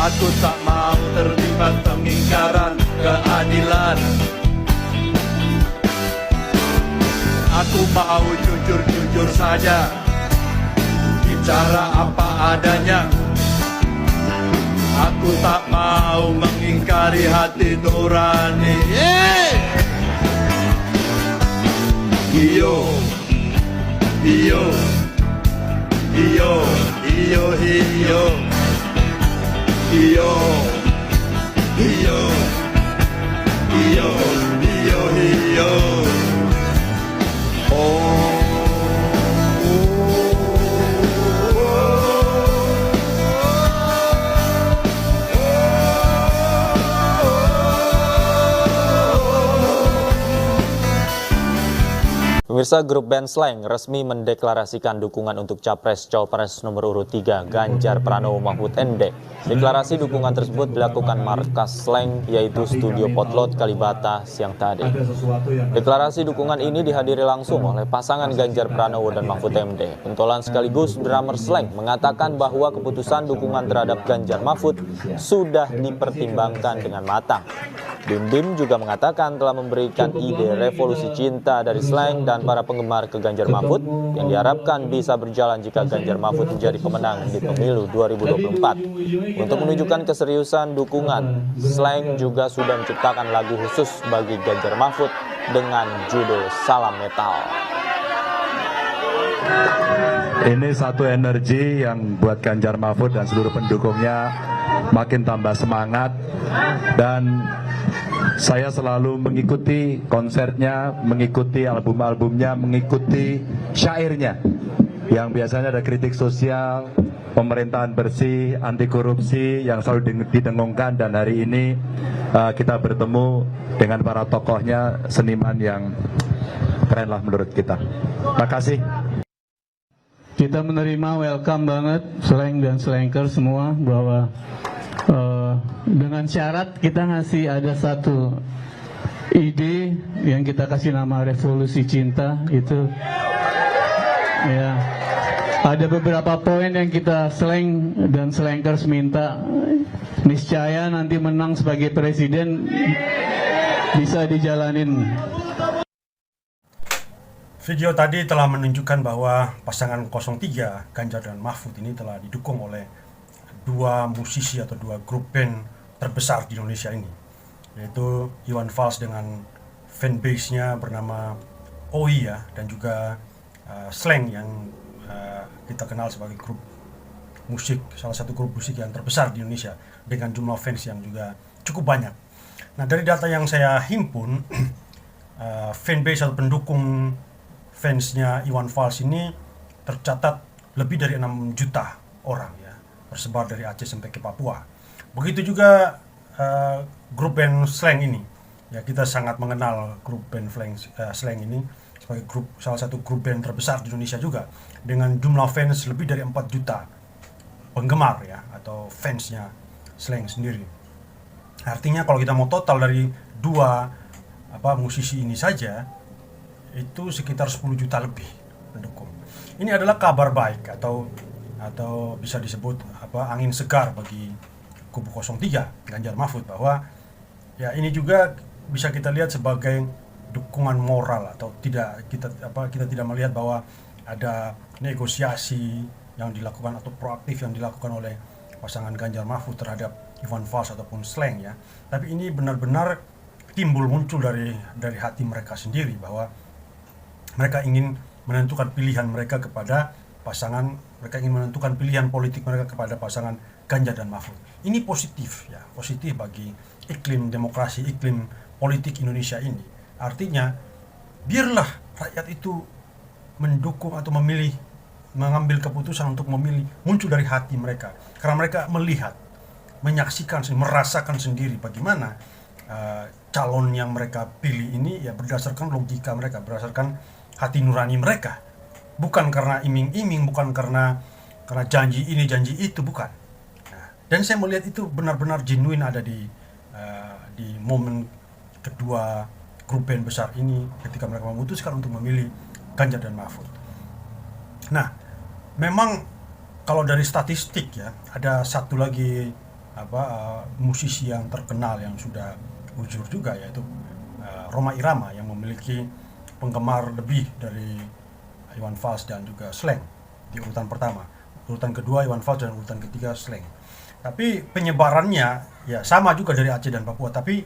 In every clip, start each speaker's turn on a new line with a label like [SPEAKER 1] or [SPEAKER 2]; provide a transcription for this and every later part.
[SPEAKER 1] Aku tak mau terlibat pengingkaran keadilan. Aku mau jujur-jujur saja, bicara apa adanya. Aku tak mau mengingkari hati nurani. Iyo, iyo, iyo, iyo, iyo, iyo, iyo, iyo, iyo, iyo.
[SPEAKER 2] Pemirsa, grup band Slank resmi mendeklarasikan dukungan untuk Capres-Cawapres nomor urut 3 Ganjar Pranowo Mahfud MD. Deklarasi dukungan tersebut dilakukan markas Slank yaitu Studio Potlot Kalibata siang tadi. Deklarasi dukungan ini dihadiri langsung oleh pasangan Ganjar Pranowo dan Mahfud MD. Pentolan sekaligus drummer Slank mengatakan bahwa keputusan dukungan terhadap Ganjar Mahfud sudah dipertimbangkan dengan matang. Bim Bim juga mengatakan telah memberikan ide revolusi cinta dari Slank dan para penggemar ke Ganjar Mahfud yang diharapkan bisa berjalan jika Ganjar Mahfud menjadi pemenang di pemilu 2024. Untuk menunjukkan keseriusan dukungan, Slank juga sudah menciptakan lagu khusus bagi Ganjar Mahfud dengan judul Salam Metal.
[SPEAKER 3] Ini satu energi yang buat Ganjar Mahfud dan seluruh pendukungnya makin tambah semangat, dan saya selalu mengikuti konsernya, mengikuti album-albumnya, mengikuti syairnya yang biasanya ada kritik sosial, pemerintahan bersih, anti korupsi yang selalu didengungkan, dan hari ini kita bertemu dengan para tokohnya, seniman yang keren lah menurut kita. Terima kasih.
[SPEAKER 4] Kita menerima, welcome banget Slank dan Slanker semua, bahwa dengan syarat kita ngasih ada satu ide yang kita kasih nama revolusi cinta. Itu ya, ada beberapa poin yang kita Slank dan Slankers minta, niscaya nanti menang sebagai presiden bisa dijalanin.
[SPEAKER 5] Video tadi telah menunjukkan bahwa pasangan 03 Ganjar dan Mahfud ini telah didukung oleh dua musisi atau dua grup band terbesar di Indonesia ini, yaitu Iwan Fals dengan fanbase-nya bernama OI ya, dan juga Slank yang kita kenal sebagai grup musik, salah satu grup musik yang terbesar di Indonesia dengan jumlah fans yang juga cukup banyak. Nah, dari data yang saya himpun, fanbase atau pendukung fansnya Iwan Fals ini tercatat lebih dari 6 juta orang ya, tersebar dari Aceh sampai ke Papua. Begitu juga grup band Slank ini. Ya, kita sangat mengenal grup band Slank ini sebagai salah satu grup band terbesar di Indonesia juga, dengan jumlah fans lebih dari 4 juta penggemar ya, atau fansnya Slank sendiri. Artinya kalau kita mau total dari dua musisi ini saja, itu sekitar 10 juta lebih pendukung. Ini adalah kabar baik atau bisa disebut angin segar bagi kubu 03 Ganjar Mahfud, bahwa ya ini juga bisa kita lihat sebagai dukungan moral, atau kita tidak melihat bahwa ada negosiasi yang dilakukan atau proaktif yang dilakukan oleh pasangan Ganjar Mahfud terhadap Iwan Fals ataupun Slank ya, tapi ini benar-benar muncul dari hati mereka sendiri, bahwa mereka ingin menentukan pilihan mereka kepada pasangan, mereka ingin menentukan pilihan politik mereka kepada pasangan Ganjar dan Mahfud. Ini positif ya, positif bagi iklim demokrasi, iklim politik Indonesia ini. Artinya, biarlah rakyat itu mendukung atau memilih, mengambil keputusan untuk memilih, muncul dari hati mereka. Karena mereka melihat, menyaksikan, merasakan sendiri bagaimana calon yang mereka pilih ini ya berdasarkan logika mereka, berdasarkan hati nurani mereka. Bukan karena iming-iming, bukan karena janji ini, janji itu, bukan. Nah, dan saya melihat itu benar-benar genuine ada di momen kedua grup band besar ini ketika mereka memutuskan untuk memilih Ganjar dan Mahfud. Nah, memang kalau dari statistik ya, ada satu lagi musisi yang terkenal yang sudah ujur juga, yaitu Rhoma Irama yang memiliki penggemar lebih dari Iwan Fals dan juga Slank di urutan pertama. Urutan kedua Iwan Fals dan urutan ketiga Slank. Tapi penyebarannya ya sama juga dari Aceh dan Papua, tapi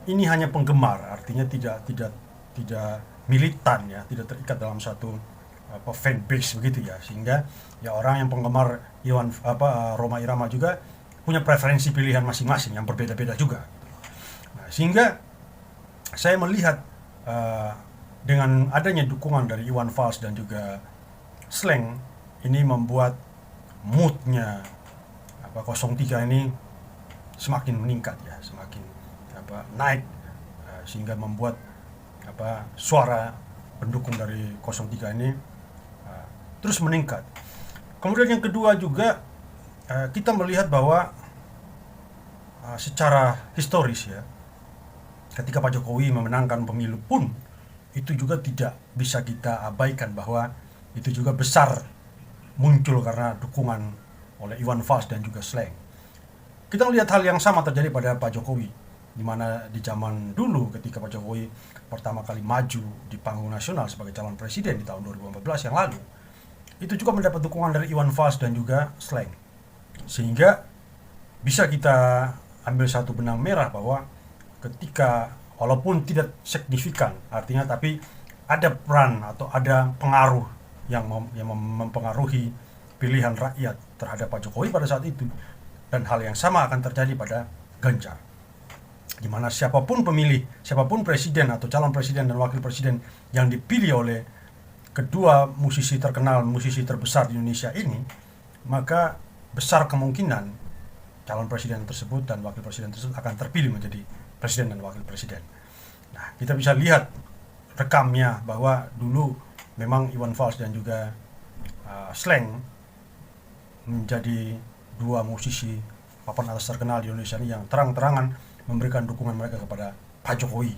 [SPEAKER 5] ini hanya penggemar, artinya tidak militan ya, tidak terikat dalam satu fan base begitu ya, sehingga ya orang yang penggemar Rhoma Irama juga punya preferensi pilihan masing-masing yang berbeda-beda juga. Nah, sehingga saya melihat dengan adanya dukungan dari Iwan Fals dan juga Slank ini membuat moodnya 03 ini semakin meningkat ya, semakin naik, sehingga membuat suara pendukung dari 03 ini terus meningkat. Kemudian yang kedua juga kita melihat bahwa secara historis ya, ketika Pak Jokowi memenangkan pemilu pun itu juga tidak bisa kita abaikan bahwa itu juga besar muncul karena dukungan oleh Iwan Fals dan juga Slank. Kita melihat hal yang sama terjadi pada Pak Jokowi, di mana di zaman dulu ketika Pak Jokowi pertama kali maju di panggung nasional sebagai calon presiden di tahun 2014 yang lalu, itu juga mendapat dukungan dari Iwan Fals dan juga Slank. Sehingga bisa kita ambil satu benang merah bahwa ketika walaupun tidak signifikan artinya, tapi ada peran atau ada pengaruh yang mempengaruhi pilihan rakyat terhadap Pak Jokowi pada saat itu, dan hal yang sama akan terjadi pada Ganjar, di mana siapapun pemilih, siapapun presiden atau calon presiden dan wakil presiden yang dipilih oleh kedua musisi terkenal, musisi terbesar di Indonesia ini, maka besar kemungkinan calon presiden tersebut dan wakil presiden tersebut akan terpilih menjadi presiden dan wakil presiden. Nah, kita bisa lihat rekamnya bahwa dulu memang Iwan Fals dan juga Slank menjadi dua musisi papan atas terkenal di Indonesia ini yang terang-terangan memberikan dukungan mereka kepada Pak Jokowi,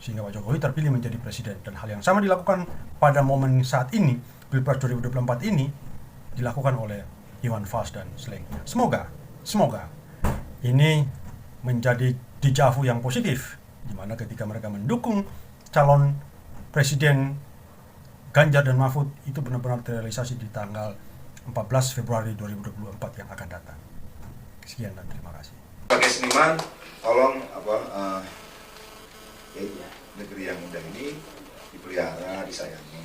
[SPEAKER 5] sehingga Pak Jokowi terpilih menjadi presiden. Dan hal yang sama dilakukan pada momen saat ini, Pilpres 2024 ini, dilakukan oleh Iwan Fals dan Slank. Semoga ini menjadi deja vu yang positif, di mana ketika mereka mendukung calon presiden Ganjar dan Mahfud itu benar-benar terrealisasi di tanggal 14 Februari 2024 yang akan datang. Sekian dan terima kasih.
[SPEAKER 6] Sebagai seniman, tolong negeri yang indah ini dipelihara, disayangi.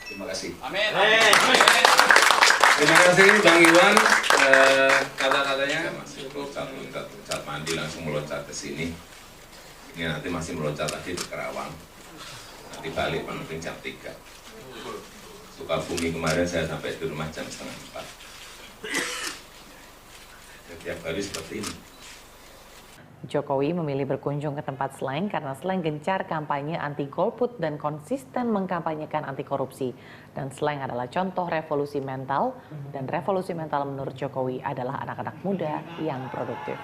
[SPEAKER 6] Terima kasih.
[SPEAKER 7] Amin. Terima kasih Bang Iwan, kata-katanya cukup loncat mandi langsung meloncat ke sini. Ini nanti masih meloncat lagi ke Kerawang. Nanti balik paling jam 3. Sukabumi kemarin saya sampai di rumah jam 3:30. Setiap hari seperti ini.
[SPEAKER 8] Jokowi memilih berkunjung ke tempat Slank karena Slank gencar kampanye anti golput dan konsisten mengkampanyekan anti korupsi. Dan Slank adalah contoh revolusi mental, dan revolusi mental menurut Jokowi adalah anak-anak muda yang produktif.